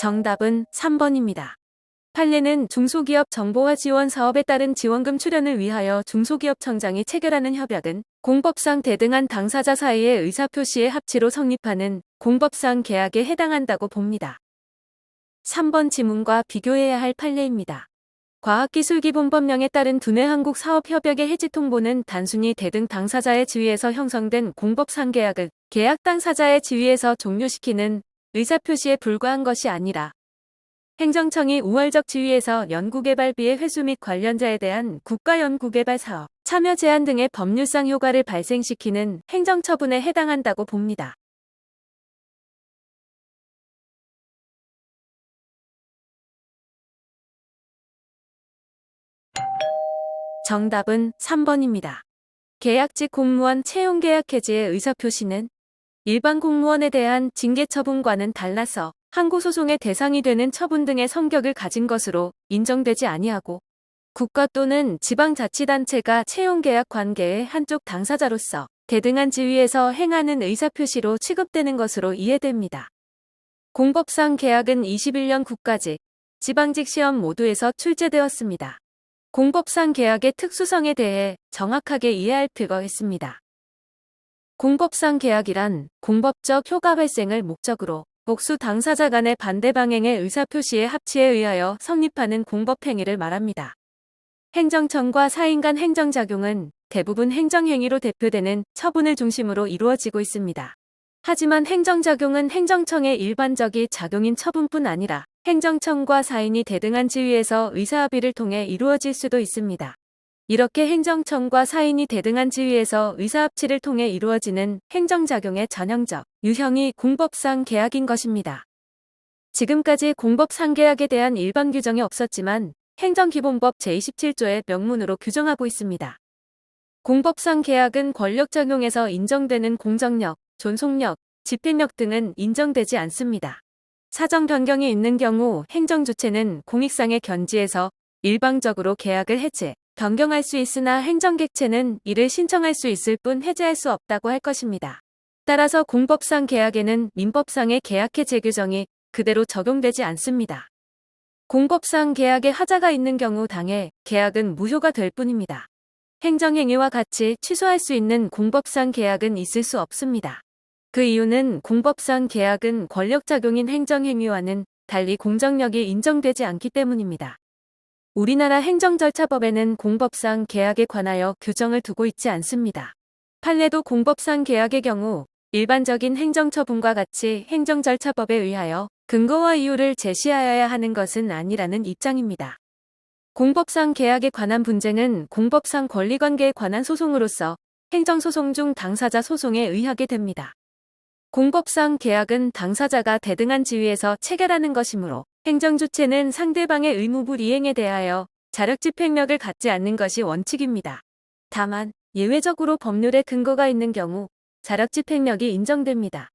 정답은 3번입니다. 판례는 중소기업 정보화 지원 사업에 따른 지원금 출연을 위하여 중소기업청장이 체결하는 협약은 공법상 대등한 당사자 사이의 의사표시의 합치로 성립하는 공법상 계약에 해당한다고 봅니다. 3번 지문과 비교해야 할 판례입니다. 과학기술기본법령에 따른 두뇌한국사업협약의 해지통보는 단순히 대등 당사자의 지위에서 형성된 공법상 계약을 계약 당사자의 지위에서 종료시키는 의사표시에 불과한 것이 아니라 행정청이 우월적 지위에서 연구개발비의 회수 및 관련자에 대한 국가연구개발 사업, 참여 제한 등의 법률상 효과를 발생시키는 행정처분에 해당한다고 봅니다. 정답은 3번입니다. 계약직 공무원 채용계약 해지의 의사표시는 일반 공무원에 대한 징계처분과는 달라서 항고소송의 대상이 되는 처분 등의 성격을 가진 것으로 인정되지 아니하고 국가 또는 지방자치단체가 채용계약 관계의 한쪽 당사자로서 대등한 지위에서 행하는 의사표시로 취급되는 것으로 이해됩니다. 공법상 계약은 21년 국가직, 지방직 시험 모두에서 출제되었습니다. 공법상 계약의 특수성에 대해 정확하게 이해할 필요가 있습니다. 공법상 계약이란 공법적 효과 발생을 목적으로 복수 당사자 간의 반대 방향의 의사표시의 합치에 의하여 성립하는 공법행위를 말합니다. 행정청과 사인 간 행정작용은 대부분 행정행위로 대표되는 처분을 중심으로 이루어지고 있습니다. 하지만 행정작용은 행정청의 일반적인 작용인 처분뿐 아니라 행정청과 사인이 대등한 지위에서 의사합의를 통해 이루어질 수도 있습니다. 이렇게 행정청과 사인이 대등한 지위에서 의사합치를 통해 이루어지는 행정작용의 전형적 유형이 공법상 계약인 것입니다. 지금까지 공법상 계약에 대한 일반 규정이 없었지만 행정기본법 제27조의 명문으로 규정하고 있습니다. 공법상 계약은 권력작용에서 인정되는 공정력, 존속력, 집행력 등은 인정되지 않습니다. 사정 변경이 있는 경우 행정주체는 공익상의 견지에서 일방적으로 계약을 해제, 변경할 수 있으나 행정객체는 이를 신청할 수 있을 뿐 해제할 수 없다고 할 것입니다. 따라서 공법상 계약에는 민법상의 계약해제 규정이 그대로 적용되지 않습니다. 공법상 계약에 하자가 있는 경우 당해 계약은 무효가 될 뿐입니다. 행정행위와 같이 취소할 수 있는 공법상 계약은 있을 수 없습니다. 그 이유는 공법상 계약은 권력작용인 행정행위와는 달리 공정력이 인정되지 않기 때문입니다. 우리나라 행정절차법에는 공법상 계약에 관하여 규정을 두고 있지 않습니다. 판례도 공법상 계약의 경우 일반적인 행정처분과 같이 행정절차법에 의하여 근거와 이유를 제시하여야 하는 것은 아니라는 입장입니다. 공법상 계약에 관한 분쟁은 공법상 권리관계에 관한 소송으로서 행정소송 중 당사자 소송에 의하게 됩니다. 공법상 계약은 당사자가 대등한 지위에서 체결하는 것이므로 행정주체는 상대방의 의무불 이행에 대하여 자력집행력을 갖지 않는 것이 원칙입니다. 다만 예외적으로 법률에 근거가 있는 경우 자력집행력이 인정됩니다.